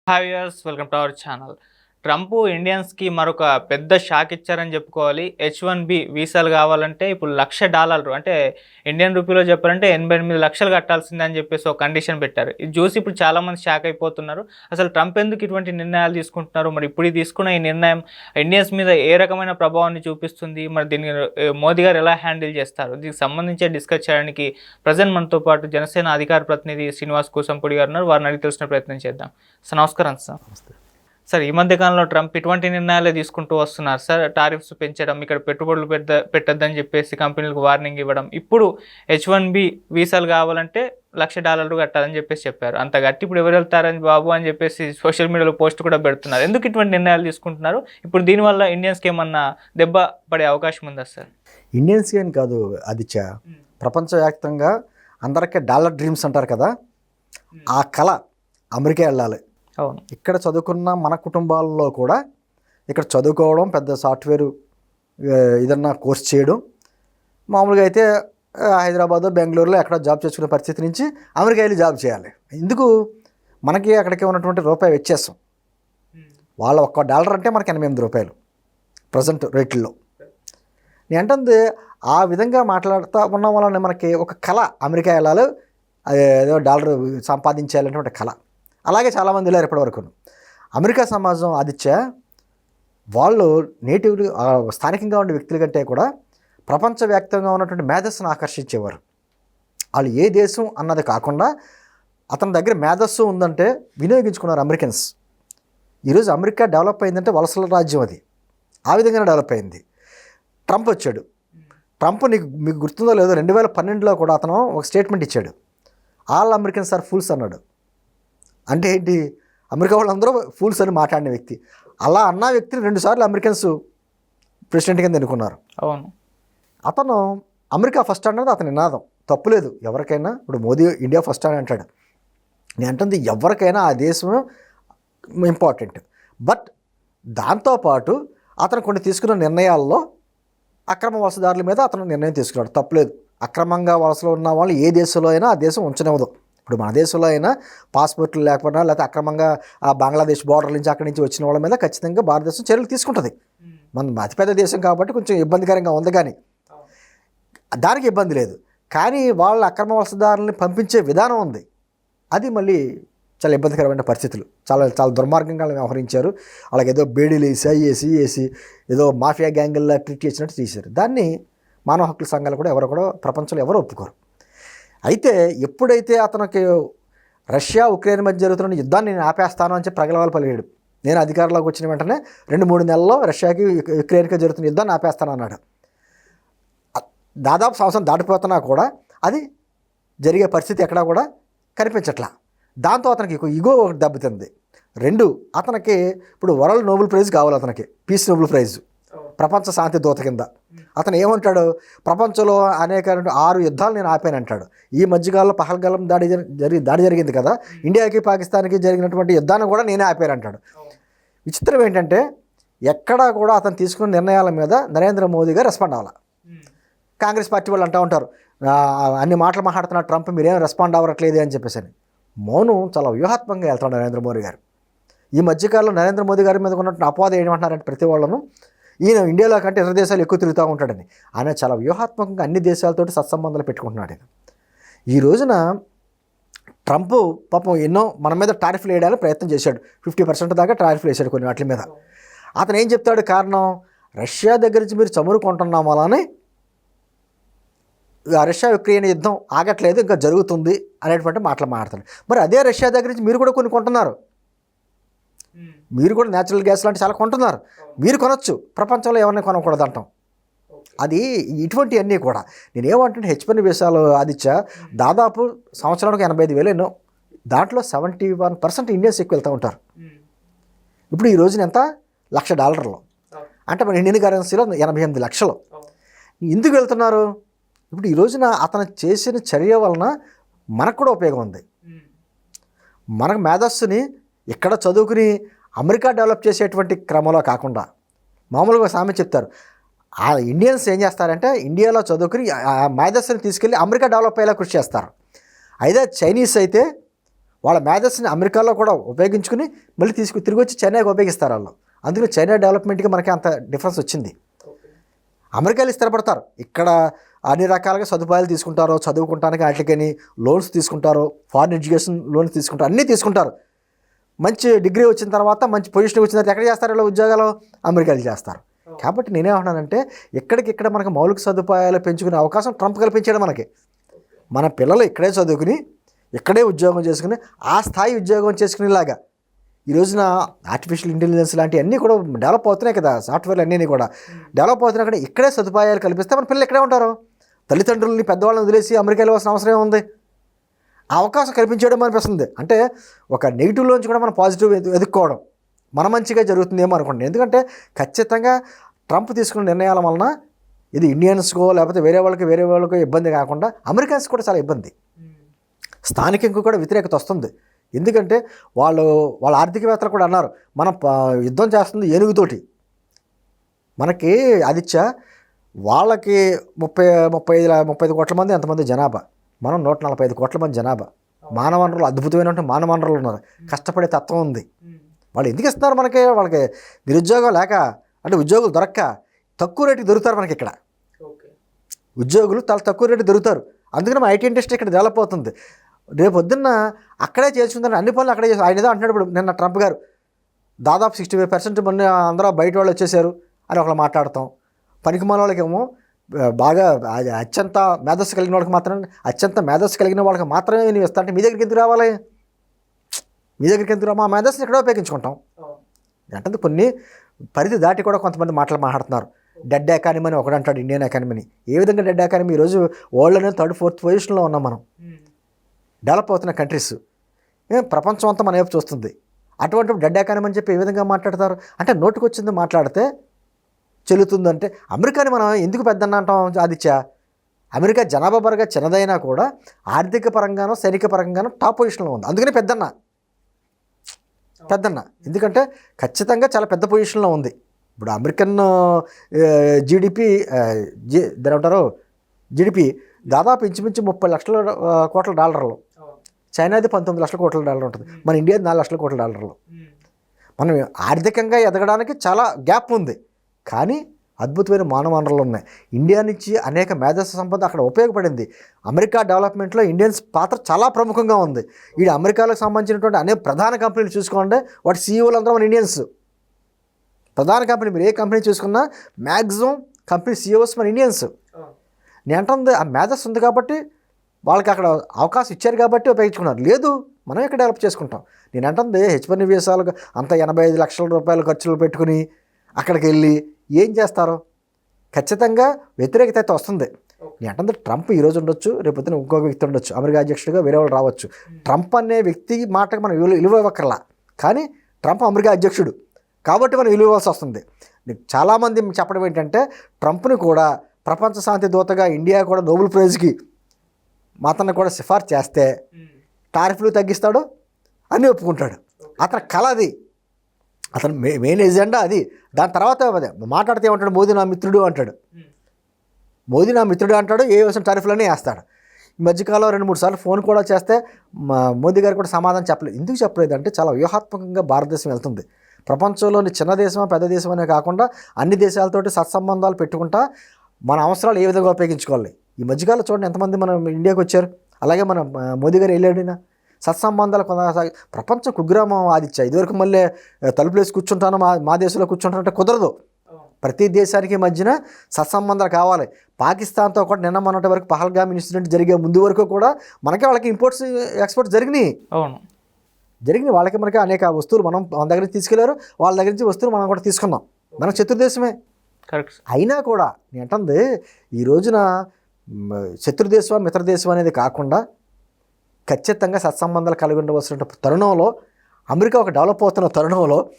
Hi viewers, welcome to our channel. Trump ఇండియన్స్కి మరొక పెద్ద షాక్ ఇచ్చారని చెప్పుకోవాలి. H1B వీసాలు కావాలంటే ఇప్పుడు $1,00,000 అంటే ఇండియన్ రూపీలో చెప్పాలంటే 88 లక్షలు కట్టాల్సిందే అని చెప్పేసి ఒక కండిషన్ పెట్టారు. ఇది చూసి ఇప్పుడు చాలామంది షాక్ అయిపోతున్నారు. అసలు ట్రంప్ ఎందుకు ఇటువంటి నిర్ణయాలు తీసుకుంటున్నారు? మరి ఇప్పుడు తీసుకున్న ఈ నిర్ణయం ఇండియన్స్ మీద ఏ రకమైన ప్రభావాన్ని చూపిస్తుంది? మరి దీన్ని మోదీ గారు ఎలా హ్యాండిల్ చేస్తారు? దీనికి సంబంధించి డిస్కస్ చేయడానికి ప్రజెంట్ మనతో పాటు జనసేన అధికార ప్రతినిధి శ్రీనివాస్ కూసంపూడి గారు ఉన్నారు. వారిని అడిగి తెలుసుకునే ప్రయత్నం చేద్దాం. సార్ నమస్కారం సార్. సార్, ఈ మధ్య కాలంలో ట్రంప్ ఇటువంటి నిర్ణయాలే తీసుకుంటూ వస్తున్నారు సార్. టారిఫ్స్ పెంచడం, ఇక్కడ పెట్టుబడులు పెట్టద్దని చెప్పేసి కంపెనీలకు వార్నింగ్ ఇవ్వడం, ఇప్పుడు H1B వీసాలు కావాలంటే $1,00,000 కట్టాలని చెప్పేసి చెప్పారు. అంత గట్టి ఇప్పుడు ఎవరు వెళ్తారని బాబు అని చెప్పేసి సోషల్ మీడియాలో పోస్ట్ కూడా పెడుతున్నారు. ఎందుకు ఇటువంటి నిర్ణయాలు తీసుకుంటున్నారు? ఇప్పుడు దీనివల్ల ఇండియన్స్కి ఏమన్నా దెబ్బ పడే అవకాశం ఉందా సార్? ఇండియన్స్కి అని కాదు ఆదిత్య, ప్రపంచవ్యాప్తంగా అందరికీ డాలర్ డ్రీమ్స్ అంటారు కదా, ఆ కళ అమెరికా వెళ్ళాలి. అవును. ఇక్కడ చదువుకున్న మన కుటుంబాల్లో కూడా ఇక్కడ చదువుకోవడం, పెద్ద సాఫ్ట్వేర్ ఏదన్నా కోర్స్ చేయడం, మామూలుగా అయితే హైదరాబాద్ బెంగళూరులో ఎక్కడ జాబ్ చేసుకునే పరిస్థితి నుంచి అమెరికా వెళ్ళి జాబ్ చేయాలి. ఎందుకు? మనకి అక్కడికి ఉన్నటువంటి రూపాయి వ్యత్యాసం. వాళ్ళ $1 అంటే మనకి $88 ప్రజెంట్ రేట్లలో. నేను అంటుంది ఆ విధంగా మాట్లాడుతూ ఉన్న వలన మనకి ఒక కళ, అమెరికా వెళ్ళాలి, ఏదో డాలర్ సంపాదించాలనేటువంటి కళ. అలాగే చాలామంది వెళ్ళారు ఇప్పటివరకు. అమెరికా సమాజం ఆదిత్య, వాళ్ళు నేటివ్ స్థానికంగా ఉండే వ్యక్తుల కంటే కూడా ప్రపంచవ్యాప్తంగా ఉన్నటువంటి మేధస్సును ఆకర్షించేవారు. వాళ్ళు ఏ దేశం అన్నది కాకుండా అతని దగ్గర మేధస్సు ఉందంటే వినియోగించుకున్నారు అమెరికన్స్. ఈరోజు అమెరికా డెవలప్ అయిందంటే వలసల రాజ్యం, అది ఆ విధంగానే డెవలప్ అయింది. ట్రంప్ వచ్చాడు. ట్రంప్ మీకు గుర్తుందో లేదో 2012లో కూడా అతను ఒక స్టేట్మెంట్ ఇచ్చాడు. ఆల్ అమెరికన్స్ ఆర్ ఫూల్స్ అన్నాడు. అంటే ఏంటి? అమెరికా వాళ్ళందరూ ఫూల్స్ అని మాట్లాడిన వ్యక్తి. అలా అన్న వ్యక్తిని 2 సార్లు అమెరికన్స్ ప్రెసిడెంట్ కింద ఎన్నుకున్నారు. అవును. అతను అమెరికా ఫస్ట్ అన్నది అతని నినాదం, తప్పులేదు. ఎవరికైనా ఇప్పుడు మోదీ ఇండియా ఫస్ట్ అని అంటాడు. నేను అంటుంది ఎవరికైనా ఆ దేశం ఇంపార్టెంట్. బట్ దాంతోపాటు అతను కొన్ని తీసుకున్న నిర్ణయాల్లో అక్రమ వలసదారుల మీద అతను నిర్ణయం తీసుకున్నాడు, తప్పులేదు. అక్రమంగా వలసలో ఉన్న వాళ్ళు ఏ దేశంలో అయినా ఆ దేశం ఉంచనివ్వదు. ఇప్పుడు మన దేశంలో అయినా పాస్పోర్ట్లు లేకపోయినా, లేకపోతే అక్రమంగా ఆ బంగ్లాదేశ్ బార్డర్ నుంచి అక్కడి నుంచి వచ్చిన వాళ్ళ మీద ఖచ్చితంగా భారతదేశం చర్యలు తీసుకుంటుంది. మన అతిపెద్ద దేశం కాబట్టి కొంచెం ఇబ్బందికరంగా ఉంది, కానీ దానికి ఇబ్బంది లేదు. కానీ వాళ్ళ అక్రమ వలసదారులని పంపించే విధానం ఉంది, అది మళ్ళీ చాలా ఇబ్బందికరమైన పరిస్థితులు. చాలా చాలా దుర్మార్గంగా వ్యవహరించారు. వాళ్ళకి ఏదో బేడీలు వేసి వేసి ఏదో మాఫియా గ్యాంగుల్లా ట్రీట్ చేసినట్టు తీశారు. దాన్ని మానవ హక్కుల సంఘాలు కూడా ఎవరు కూడా ప్రపంచంలో ఎవరు ఒప్పుకోరు. అయితే ఎప్పుడైతే అతనికి రష్యా ఉక్రెయిన్ మధ్య జరుగుతున్న యుద్ధాన్ని నేను ఆపేస్తాను అని చెప్పి ప్రగల్భాలు పలికాడు. నేను అధికారంలోకి వచ్చిన వెంటనే 2-3 నెలల్లో రష్యాకి ఉక్రెయిన్కి జరుగుతున్న యుద్ధాన్ని ఆపేస్తాను అన్నాడు. దాదాపు సంవత్సరం దాటిపోతున్నా కూడా అది జరిగే పరిస్థితి ఎక్కడా కూడా కనిపించట్లా. దాంతో అతనికి ఇగో ఒకటి దెబ్బతింది. 2, అతనికి ఇప్పుడు వరల్డ్ నోబెల్ ప్రైజ్ కావాలి, అతనికి పీస్ నోబెల్ ప్రైజ్, ప్రపంచ శాంతి దూత కింద. అతను ఏమంటాడు? ప్రపంచంలో అనేక 6 యుద్ధాలు నేను ఆపానంటాడు. ఈ మధ్యకాలంలో పహల్గాలం దాడి జరిగింది కదా, ఇండియాకి పాకిస్తాన్కి జరిగినటువంటి యుద్ధాన్ని కూడా నేనే ఆపానంటాడు. విచిత్రం ఏంటంటే ఎక్కడా కూడా అతను తీసుకున్న నిర్ణయాల మీద నరేంద్ర మోదీ గారు రెస్పాండ్ అవ్వాలి. కాంగ్రెస్ పార్టీ వాళ్ళు అంటూ ఉంటారు, అన్ని మాటలు మాట్లాడుతున్న ట్రంప్ మీరేం రెస్పాండ్ అవ్వట్లేదు అని చెప్పేసి అని. మౌనం చాలా వ్యూహాత్మకంగా వెళ్తాడు నరేంద్ర మోదీ గారు. ఈ మధ్యకాలంలో నరేంద్ర మోదీ గారి మీద ఉన్నటువంటి అపవాదం ఏమంటున్నారంటే ప్రతి వాళ్ళను, ఈయన ఇండియాలో కంటే ఇతర దేశాలు ఎక్కువ తిరుగుతూ ఉంటాడని. ఆయన చాలా వ్యూహాత్మకంగా అన్ని దేశాలతోటి సత్సంబంధాలు పెట్టుకుంటున్నాడు. ఈ రోజున ట్రంప్ పాపం ఎన్నో మన మీద టారిఫ్లు వేయడానికి ప్రయత్నం చేశాడు. 50% దాకా టారిఫ్లు వేశాడు కొన్ని వాటి మీద. అతను ఏం చెప్తాడు కారణం? రష్యా దగ్గర నుంచి మీరు చమురు కొంటున్నాం అలానే రష్యా ఉక్రెయిన్ యుద్ధం ఆగట్లేదు, ఇంకా జరుగుతుంది అనేటువంటి మాటలు మాట్లాడతాడు. మరి అదే రష్యా దగ్గర నుంచి మీరు కూడా కొన్ని కొంటున్నారు, మీరు కూడా న్యాచురల్ గ్యాస్ లాంటి చాలా కొంటున్నారు, మీరు కొనొచ్చు, ప్రపంచంలో ఎవరిని కొనకూడదు అంటాం. అది ఇటువంటివన్నీ కూడా నేనేమంటే H1B వీసాలు ఆదిత్య దాదాపు సంవత్సరానికి 85,000 ఎన్నో, దాంట్లో 71% ఇండియన్స్ ఎక్కువ వెళ్తూ ఉంటారు. ఇప్పుడు ఈ రోజున ఎంత? $1,00,000 అంటే మన ఇండియన్ కరెన్సీలో 88 లక్షలు. ఎందుకు వెళ్తున్నారు? ఇప్పుడు ఈ రోజున అతను చేసిన చర్య వలన మనకు కూడా ఉపయోగం ఉంది. మనకు మేధస్సుని ఇక్కడ చదువుకుని అమెరికా డెవలప్ చేసేటువంటి క్రమంలో కాకుండా, మామూలుగా సామెత చెప్తారు, ఆ ఇండియన్స్ ఏం చేస్తారంటే ఇండియాలో చదువుకుని ఆ మేధస్సుని తీసుకెళ్ళి అమెరికా డెవలప్ అయ్యేలా కృషి చేస్తారు. అయితే చైనీస్ అయితే వాళ్ళ మేధస్సుని అమెరికాలో కూడా ఉపయోగించుకుని మళ్ళీ తిరిగి వచ్చి చైనాకి ఉపయోగిస్తారు వాళ్ళు. అందుకని చైనా డెవలప్మెంట్కి మనకి అంత డిఫరెన్స్ వచ్చింది. అమెరికాలో స్థిరపడతారు, ఇక్కడ అన్ని రకాలుగా సదుపాయాలు తీసుకుంటారు, చదువుకుంటానికి వాటికని లోన్స్ తీసుకుంటారు, ఫారిన్ ఎడ్యుకేషన్ లోన్స్ తీసుకుంటారు, అన్నీ తీసుకుంటారు. మంచి డిగ్రీ వచ్చిన తర్వాత మంచి పొజిషన్ వచ్చిన తర్వాత ఎక్కడ చేస్తారు ఇలా ఉద్యోగాలు? అమెరికాలో చేస్తారు. కాబట్టి నేనేమంటున్నానంటే ఇక్కడ మనకు మౌలిక సదుపాయాలు పెంచుకునే అవకాశం ట్రంప్ కల్పించాడు మనకి. మన పిల్లలు ఇక్కడే చదువుకుని ఇక్కడే ఉద్యోగం చేసుకుని ఆ స్థాయి ఉద్యోగం చేసుకునేలాగా ఈ రోజున ఆర్టిఫిషియల్ ఇంటెలిజెన్స్ లాంటివన్నీ కూడా డెవలప్ అవుతున్నాయి కదా, సాఫ్ట్వేర్లు అన్నీ కూడా డెవలప్ అవుతున్నాయి. కూడా ఇక్కడే సదుపాయాలు కల్పిస్తే మన పిల్లలు ఇక్కడే ఉంటారు. తల్లిదండ్రులని పెద్దవాళ్ళని వదిలేసి అమెరికా వెళ్ళవలసిన అవసరం ఉంది. ఆ అవకాశం కల్పించడం అనిపిస్తుంది. అంటే ఒక నెగిటివ్లోంచి కూడా మనం పాజిటివ్ ఎదుర్కోవడం మన మంచిగా జరుగుతుందేమో అనుకోండి. ఎందుకంటే ఖచ్చితంగా ట్రంప్ తీసుకున్న నిర్ణయాల వలన ఇది ఇండియన్స్కో లేకపోతే వేరే వాళ్ళకో ఇబ్బంది కాకుండా అమెరికన్స్ కూడా చాలా ఇబ్బంది, స్థానికంగా కూడా వ్యతిరేకత వస్తుంది. ఎందుకంటే వాళ్ళ ఆర్థికవేత్తలు కూడా అన్నారు, మనం యుద్ధం చేస్తుంది ఏనుగుతోటి. మనకి ఆదిత్య వాళ్ళకి 35 కోట్ల మంది ఎంతమంది జనాభా, మనం 145 కోట్ల మంది జనాభా. మానవ వనరులు అద్భుతమైనటువంటి మానవ వనరులు ఉన్నారు, కష్టపడే తత్వం ఉంది. వాళ్ళు ఎందుకు ఇస్తున్నారు వాళ్ళకి నిరుద్యోగం లేక, అంటే ఉద్యోగులు దొరక్క తక్కువ రేటుకి దొరుకుతారు మనకి ఇక్కడ. ఉద్యోగులు చాలా తక్కువ రేటు దొరుకుతారు. అందుకని మా ఐటీ ఇండస్ట్రీ ఇక్కడ డెవలప్ అవుతుంది. రేపు పొద్దున్న అక్కడే చేర్చుకుందని అన్ని పనులు అక్కడే చేస్తారు. ఆయన ఏదో అంటున్నాడు ఇప్పుడు నిన్న ట్రంప్ గారు, దాదాపు 65% మంది అందరూ బయట వాళ్ళు వచ్చేసారు అని ఒకళ్ళు మాట్లాడతాం. పనికిమాల వాళ్ళకేమో బాగా అత్యంత మేధస్సు కలిగిన వాళ్ళకి మాత్రమే, అత్యంత మేధస్సు కలిగిన వాళ్ళకి మాత్రమే నేను ఇస్తా అంటే మీ దగ్గరికి ఎందుకు రావాలి? మీ దగ్గరికి ఎందుకు రా? మా మేధస్సుని ఎక్కడో ఉపయోగించుకుంటాం అంటే కొన్ని పరిధి దాటి కూడా కొంతమంది మాట్లాడుతున్నారు. డెడ్ ఎకానమీ అని ఒకడు అంటాడు, ఇండియన్ ఎకానమీని. ఏ విధంగా డెడ్ ఎకానమీ? ఈరోజు వరల్డ్లోనే 3rd, 4th పొజిషన్లో ఉన్నాం మనం, డెవలప్ అవుతున్న కంట్రీస్. ప్రపంచం అంతా మన వైపు చూస్తుంది. అటువంటి డెడ్ ఎకానమీ అని చెప్పి ఏ విధంగా మాట్లాడతారు? అంటే నోటికి వచ్చింది మాట్లాడితే చెల్లుతుందంటే అమెరికాని మనం ఎందుకు పెద్దన్న అంటాం ఆదిత్య? అమెరికా జనాభా పరంగా చిన్నదైనా కూడా ఆర్థిక పరంగానో సైనిక పరంగానో టాప్ పొజిషన్లో ఉంది. అందుకని పెద్దన్న ఎందుకంటే ఖచ్చితంగా చాలా పెద్ద పొజిషన్లో ఉంది. ఇప్పుడు అమెరికన్ జీడిపి దాని అంటారు జీడిపి దాదాపు ఇంచుమించు 30 లక్షల కోట్ల డాలర్లు. చైనాది 19 లక్షల కోట్ల డాలర్ ఉంటుంది, మన ఇండియాది 4 లక్షల కోట్ల డాలర్లు. మనం ఆర్థికంగా ఎదగడానికి చాలా గ్యాప్ ఉంది, కానీ అద్భుతమైన మానవ వనరులు ఉన్నాయి. ఇండియా నుంచి అనేక మేధస్సు సంపద అక్కడ ఉపయోగపడింది. అమెరికా డెవలప్మెంట్లో ఇండియన్స్ పాత్ర చాలా ప్రముఖంగా ఉంది. ఈ అమెరికాలకు సంబంధించినటువంటి అనేక ప్రధాన కంపెనీలు చూసుకోండి, వాటి సీఈఓలు అందరూ మన ఇండియన్స్. ప్రధాన కంపెనీ మీరు ఏ కంపెనీ చూసుకున్నా మ్యాక్సిమం కంపెనీ సీఈఓస్ మన ఇండియన్స్. నేను అంటుంది ఆ మేధస్సు ఉంది కాబట్టి వాళ్ళకి అక్కడ అవకాశం ఇచ్చారు కాబట్టి ఉపయోగించుకున్నారు. లేదు మనం ఇక్కడ డెవలప్ చేసుకుంటాం. నేను అంటుంది H1 వీసాలు అంత 85 లక్షల రూపాయలు ఖర్చులు పెట్టుకుని అక్కడికి వెళ్ళి ఏం చేస్తారో ఖచ్చితంగా వ్యతిరేకత అయితే వస్తుంది. నేను అంటుంది ట్రంప్ ఈరోజు ఉండొచ్చు, రేపొద్దున ఇంకొక వ్యక్తి ఉండొచ్చు, అమెరికా అధ్యక్షుడిగా వేరే వాళ్ళు రావచ్చు. ట్రంప్ అనే వ్యక్తి మాటకు మనం విలువ ఇవ్వక్కర్లా, కానీ ట్రంప్ అమెరికా అధ్యక్షుడు కాబట్టి మనం విలువ ఇవ్వాల్సి వస్తుంది. చాలామంది చెప్పడం ఏంటంటే ట్రంప్ని కూడా ప్రపంచ శాంతి దూతగా ఇండియా కూడా నోబెల్ ప్రైజ్కి అతన్ని కూడా సిఫార్సు చేస్తే టారిఫ్లు తగ్గిస్తాడు అని ఒప్పుకుంటాడు. అతని కళ అది, అతను మెయిన్ ఎజెండా అది. దాని తర్వాత మాట్లాడితే ఏమంటాడు? మోదీ నా మిత్రుడు అంటాడు. మోదీ నా మిత్రుడు అంటాడు, ఏ విషయం టారిఫ్లనే వేస్తాడు. ఈ మధ్యకాలంలో 2-3 సార్లు ఫోన్ కూడా చేస్తే మోదీ గారు కూడా సమాధానం చెప్పలేదు. ఎందుకు చెప్పలేదు అంటే చాలా వ్యూహాత్మకంగా భారతదేశం వెళ్తుంది. ప్రపంచంలోని చిన్న దేశమా పెద్ద దేశం అనే కాకుండా అన్ని దేశాలతోటి సత్సంబంధాలు పెట్టుకుంటా మన అవసరాలు ఏ విధంగా ఉపయోగించుకోవాలి. ఈ మధ్యకాలంలో చూడండి ఎంతమంది మన ఇండియాకి వచ్చారు, అలాగే మన మోదీ గారు వెళ్ళాడినా సత్సంబంధాలు కొనసాగి ప్రపంచ కుగ్రామం ఆదిత్య. ఇదివరకు మళ్ళీ తలుపులేసి కూర్చుంటాను మా దేశంలో కూర్చుంటానంటే కుదరదు. ప్రతి దేశానికి మధ్యన సత్సంబంధాలు కావాలి. పాకిస్తాన్తో కూడా నిన్న మొన్నటి వరకు పహల్గామ్ ఇన్సిడెంట్ జరిగే ముందు వరకు కూడా మనకి వాళ్ళకి ఇంపోర్ట్స్ ఎక్స్పోర్ట్స్ జరిగినాయి. వాళ్ళకి మనకి అనేక వస్తువులు మన దగ్గర నుంచి తీసుకెళ్లారు, వాళ్ళ దగ్గర నుంచి వస్తువులు మనం కూడా తీసుకున్నాం. మనం శత్రుదేశమే. కరెక్ట్. అయినా కూడా నేను అంటుంది ఈ రోజున శత్రుదేశం మిత్రదేశం అనేది కాకుండా ఖచ్చితంగా సత్సంబంధాలు కలిగి ఉండవలసిన తరుణంలో అమెరికా ఒక డెవలప్ అవుతున్న తరుణంలో